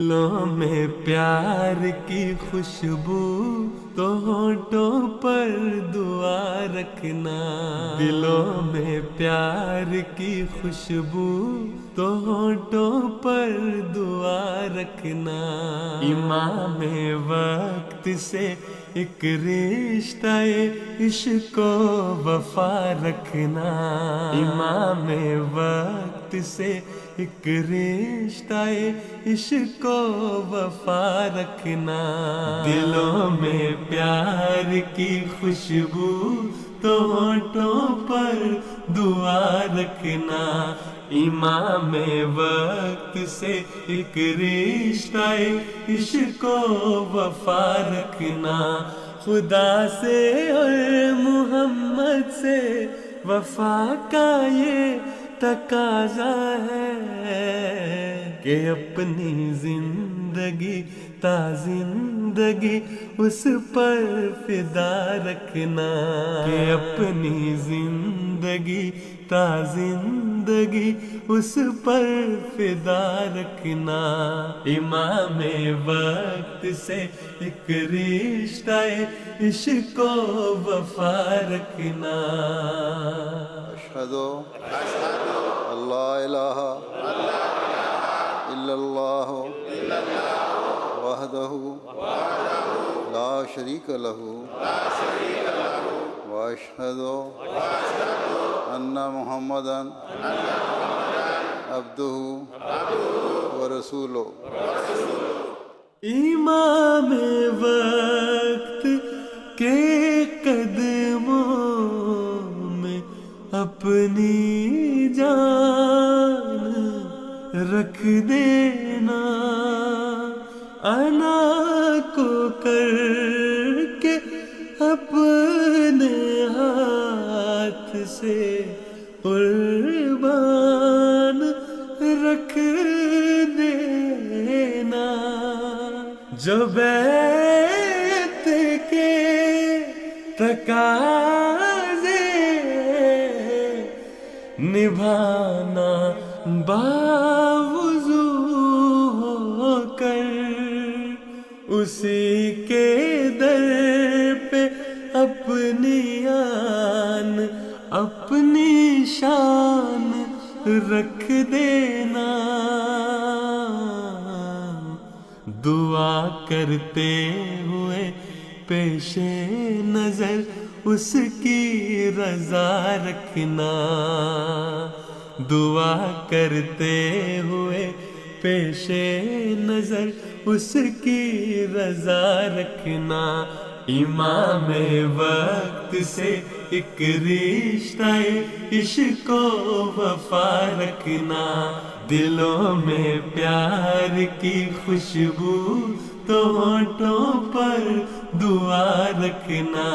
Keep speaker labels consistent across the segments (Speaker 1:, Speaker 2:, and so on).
Speaker 1: دلوں میں پیار کی خوشبو تو ہونٹوں پر دعا رکھنا، دلوں میں پیار کی خوشبو تو ہونٹوں پر دعا رکھنا، امام وقت سے ایک رشتہ عشق و وفا رکھنا، امام وقت سے ایک رشتہ عشق و وفا رکھنا، دلوں میں پیار کی خوشبو تو ہونٹوں پر دعا رکھنا، امام وقت سے ایک رشتہ عشق و وفا رکھنا، خدا سے اور محمد سے وفا کا یہ تقاضا ہے کہ اپنی زندگی تا زندگی اس پر فدا رکھنا، کہ اپنی زندگی تا زندگی اس پر فدا رکھنا، امام وقت سے ایک رشتہ عشق و وفا رکھنا۔
Speaker 2: اشہد اللہ الہ الا اللہ وحدہ لا شریک لہ واشہد ان محمدا عبدہ ورسولہ۔
Speaker 1: امام وقت کے قدموں میں اپنی جان رکھ دینا، انا کو کر کے اپنے ہاتھ سے قربان رکھ دینا، جو بیعت کے تقاضے نبھانا باوضو ہو کر اسی کے در پہ اپنی آن اپنی شان رکھ دینا، دعا کرتے ہوئے پیش نظر اس کی رضا رکھنا، دعا کرتے ہوئے پیش نظر اس کی رضا رکھنا، امام وقت سے ایک رشتہ عشق و وفا رکھنا، دلوں میں پیار کی خوشبو تو ہونٹوں پر دعا رکھنا،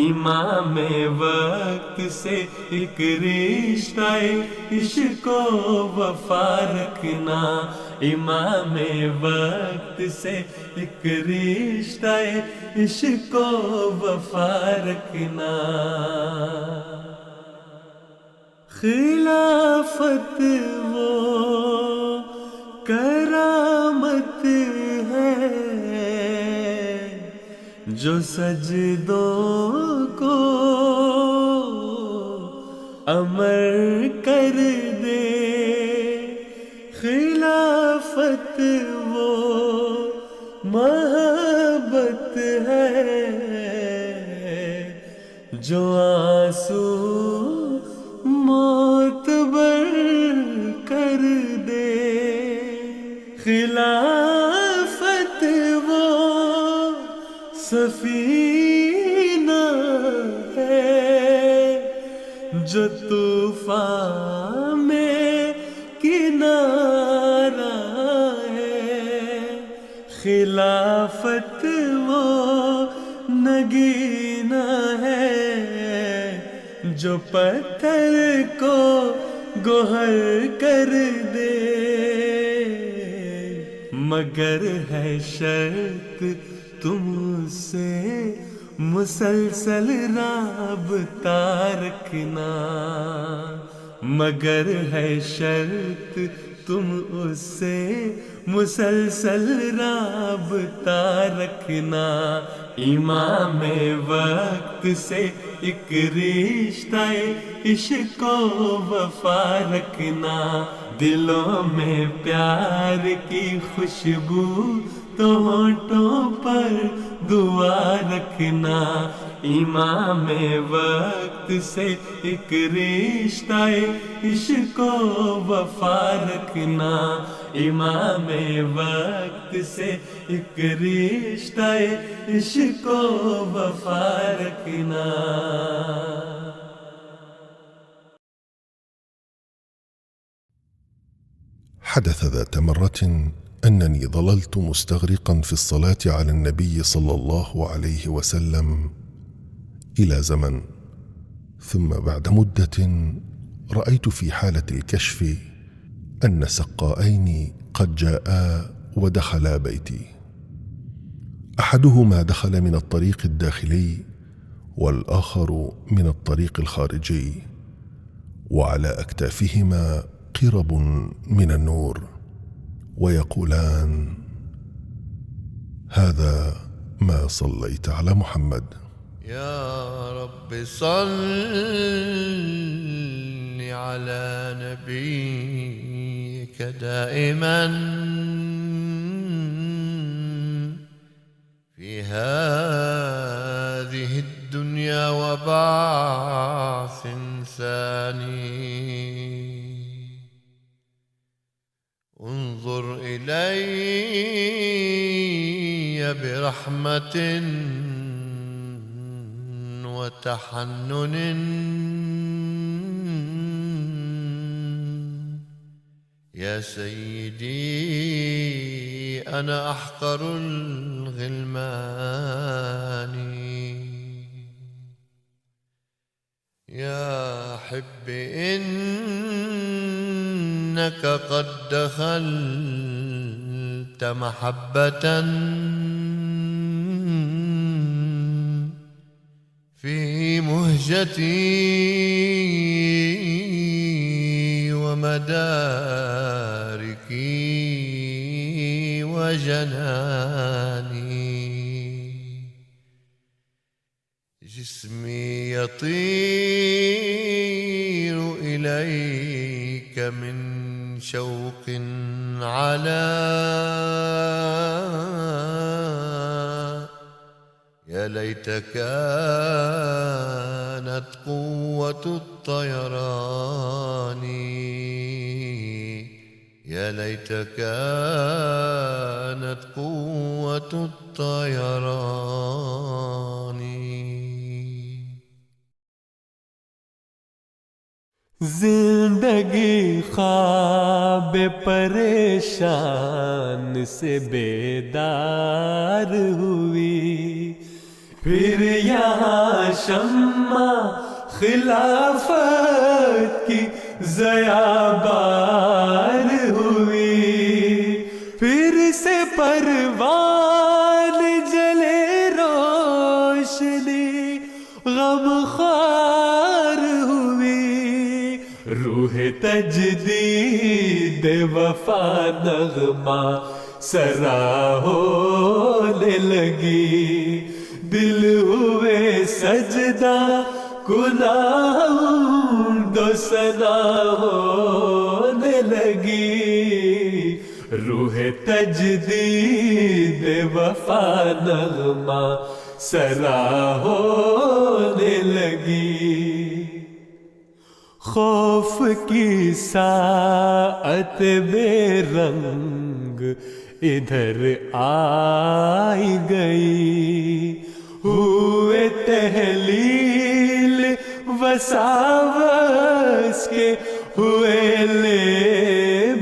Speaker 1: امام وقت سے ایک رشتہ عشق و وفا رکھنا، امام وقت سے ایک رشتہ عشق و وفا رکھنا۔ خلافت وہ کرامت ہے جو سجدوں کو امر کر دے، خلافت وہ محبت ہے جو آنسو معتبر کر دے، خلافت وہ سفینہ ہے جو طوفان میں کنارہ ہے، خلافت وہ نگینہ ہے جو پتھر کو گوہر کر دے، مگر ہے شرط تم سے مسلسل رابطہ رکھنا، مگر ہے شرط تم اس سے مسلسل رابطہ رکھنا، امام وقت سے ایک رشتہ عشق و وفا رکھنا، دلوں میں پیار کی خوشبو تو ہونٹوں پر دعا رکھنا، امام وقت سے ایک رشتہ عشق و وفا رکھنا، امام وقت سے ایک رشتہ عشق و وفا رکھنا۔
Speaker 3: حدث ذات مرة أنني ظللت مستغرقا في الصلاة على النبي صلى الله عليه وسلم إلى زمن، ثم بعد مدة رأيت في حالة الكشف أن سقائين قد جاءا ودخلا بيتي، أحدهما دخل من الطريق الداخلي والآخر من الطريق الخارجي، وعلى أكتافهما قرب من النور، ويقولان: هذا ما صليت على محمد.
Speaker 4: يا رب صل على نبيك دائما في هذه الدنيا وبعث ثاني، انظر إلي برحمة وتحنن، يا سيدي أنا أحقر الغلمان، يا حب إنك قد دخلت محبة في مهجتي ومداركي وجناني، جسمي يطير إليك من شوق على، يا ليت كانت قوة الطيران، يا ليت كانت قوة الطيران۔
Speaker 1: زندگی خواب پریشان سے بیدار ہوئی، پھر یہاں شمع خلافت کی ضیاء بار ہوئی، پھر سے پروان جلے روشنی غمخوار ہوئی، روح تجدید وفا نغمہ سرا ہونے لگی، دل ہوئے سجدہ گناہ دو ثنا ہونے لگی، روح تجدید وفا نغمہ سرا ہونے لگی، خوف کی ساعت بے رنگ ادھر آئی گئی، ہوئے تحلیل وساوس کے ہوئے لے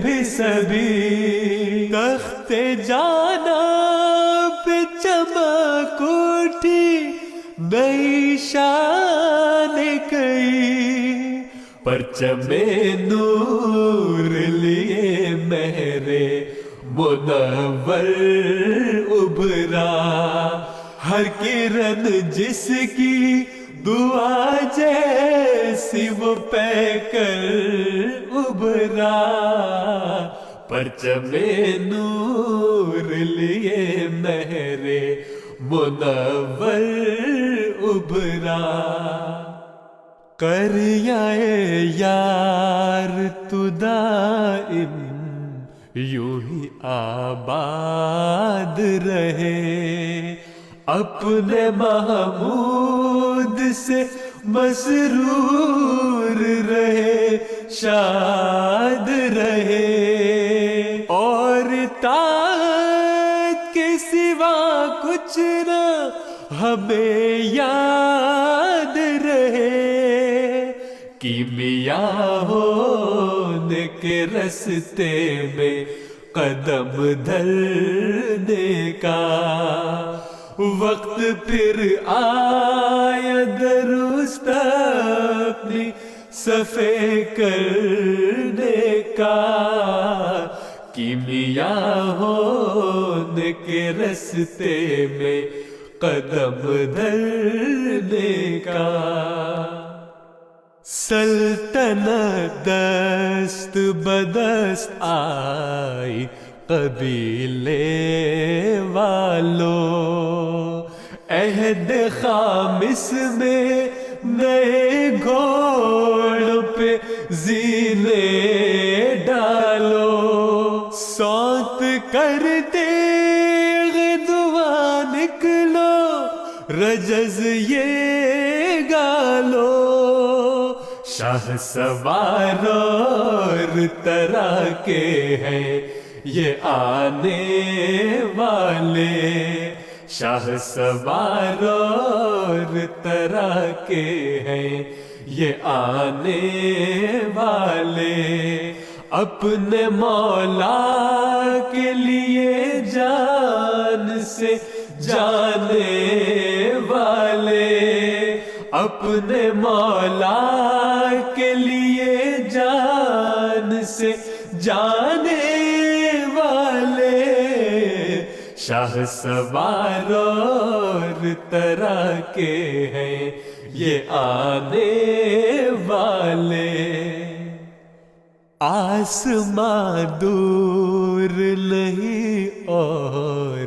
Speaker 1: بھی سبھی، تخت جانا پہ چمک اٹھی نئی شان کئی، پرچم نور لیے مہر منور ابھرا، ہر کرن جس کی دعا جیسی وہ پہ کر ابھرا، پرچم نور لیے مہر منور ابھرا، قریائے یار تو دائم یوں ہی آباد رہے، اپنے محمود سے مسرور رہے، شاد رہے، اور طاعت کے سوا کچھ نہ ہمیں یاد رہے، کیمیا ہونے کے رستے میں قدم دھرنے کا وقت پھر آیا، درست اپنی صفحے کرنے کا، کیمیا ہونے کے رستے میں قدم دھرنے کا، سلطنت دست بدست آئی قبیلے والوں، عہد خامس میں نئے گھوڑ پہ زینے ڈالو، سونت کر تیغ دعا نکلو، رجز یہ گالو، شاہ سوار اور طرح کے ہیں یہ آنے والے، شاہ سوار اور طرح کے ہیں یہ آنے والے، اپنے مولا کے لیے جان سے جانے والے، اپنے مولا کے لیے جان سے جانے والے، شاہ سوار اور طرح کے ہیں یہ آنے والے، آسماں دور نہیں اور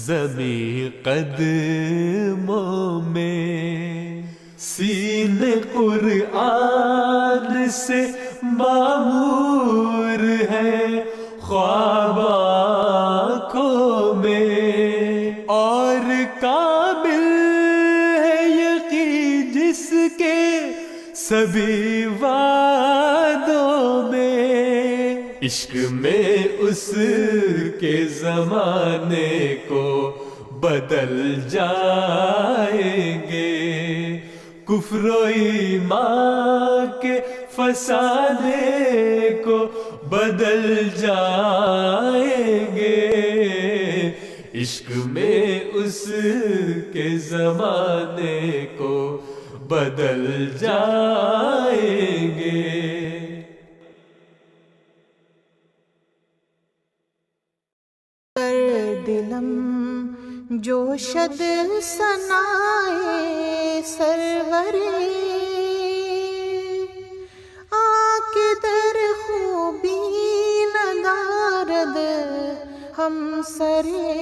Speaker 1: زمین قدموں میں، سینے قرآن سے معمور ہے خواب آنکھوں میں، اور کامل ہے یقین جس کے سبھی وعدوں میں، عشق میں اس کے زمانے کو بدل جائیں گے، کفر و ایمان کے فسانے کو بدل جائیں گے، عشق میں اس کے زمانے کو بدل جائیں گے۔
Speaker 5: دلم جوشد سنائے سرورے، آکے در خوبی ندارد ہم سرے،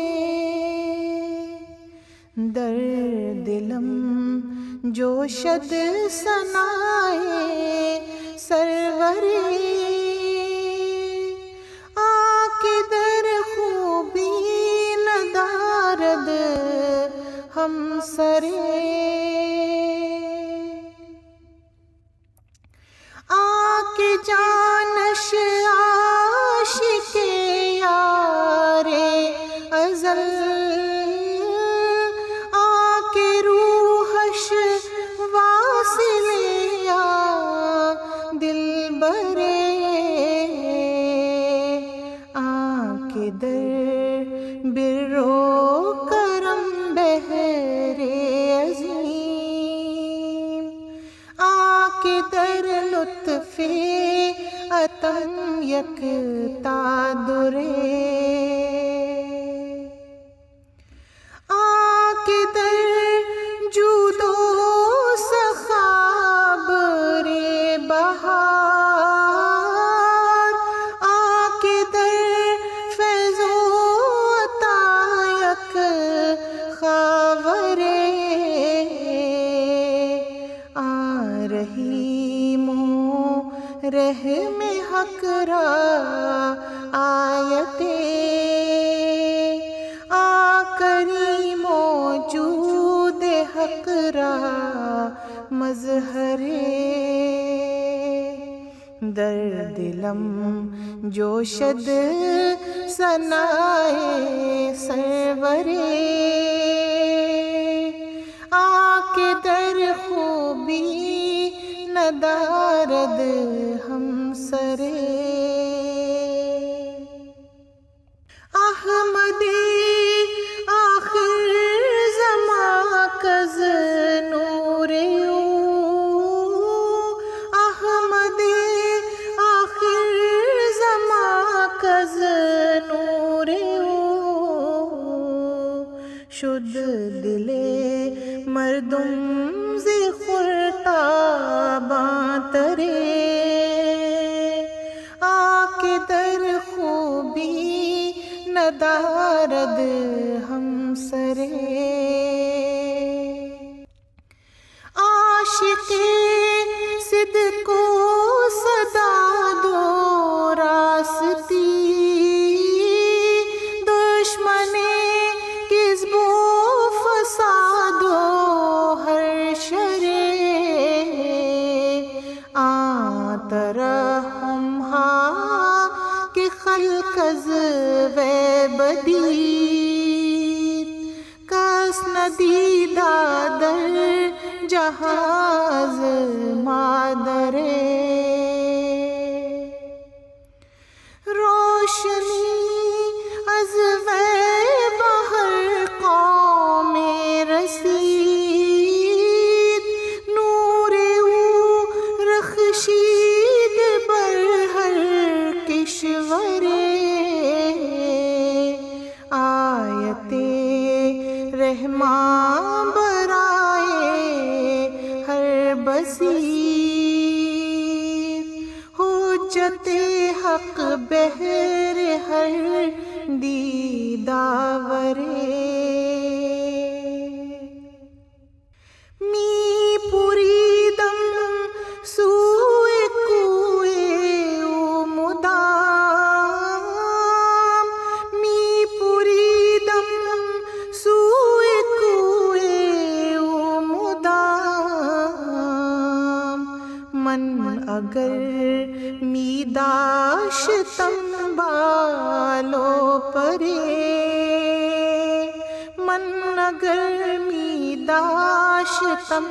Speaker 5: در دلم جوشد سنائے سرورے، آکے در خوبی ندارد ہم سرے، آکے جانش عاشق یار ازل، آکے روحش واصل یا دل برے، آکے در بر و کرم بہرے عظیم، آکے در لطف عطم یکتا درے، آکے در جود و سخا برے بہار، آکے در فہم حق را آیتیں آکری موجود حق را مظہر در دلم جوشد ثنائے سرورے آکے در خوبی ندارد ہم سرے احمد آخر زمان کز نور احمد آخر زمان کز نور شد دل مردم زی خورتاباں ترے آکے در خوبی ندارد ہم سرے عاشق صدق کو صدا دو راستی دشمن کذب و فساد و ہر شرے ترحم ہا کہ خلق از وے بدید کس ندیدہ در جہاز مادرے روشنی از وے بہر قوم رسید نور او رخشید بر ہر کشورے آیت رحمان برائے ہر بصیر حجت حق بہر ہر دیداورے می پوریدم سوئے کوئے او مدام می پوریدم سوئے کوئے او مدام من اگر می داشتم بالو پرے من اگر می داشتم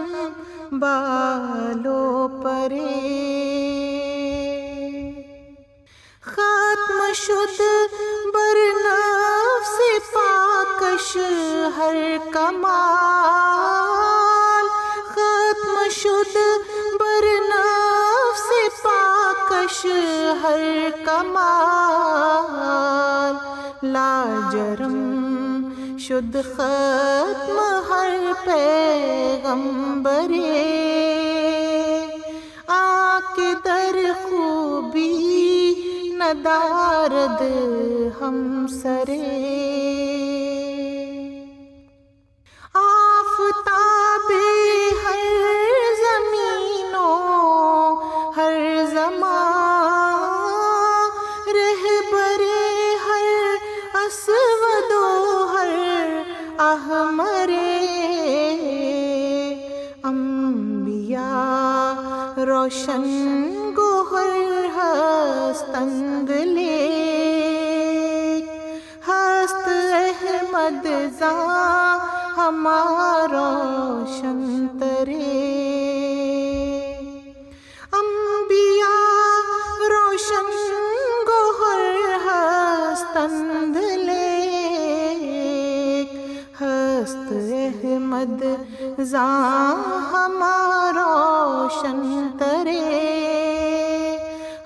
Speaker 5: بالو پرے ختم شد بر نفس پاکش ہر کمال ختم شد بر نفس پاکش ہر کمال لاجرم شد ختم ہر پیغمبرے آکے در خوبی ندارد ہم سرے آفتاب ہر زمینوں ہر زمان رہبر ہر اسود و ہر احمر انبیاء روشن گوہر ہستند لے ہست احمد زاں ہمارا روشن ترے انبیاء روشن گوہر ہستند لے ہست احمد زاں ہمارا روشن ترے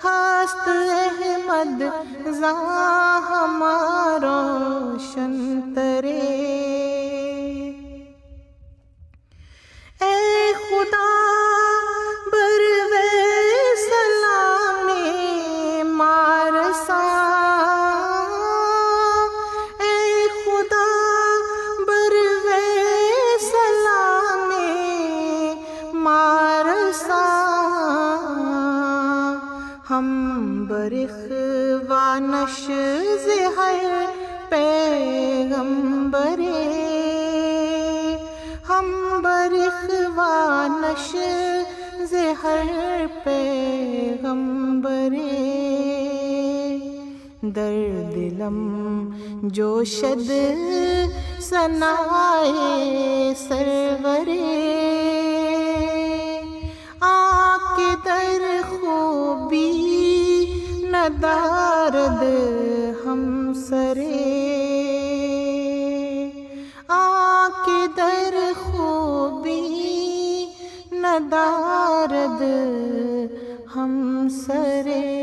Speaker 5: ہست احمد زاں ہمارا روشن ترے اے خدا بروے سلام مارسا اے خدا بروے سلام مارسا دانش زہر پیغمبرے در دلم جوشد ثنائے سرورے آنکھ در خوبی ندارد ہم سرے آنکھ در خوبی ندارد ہم سرے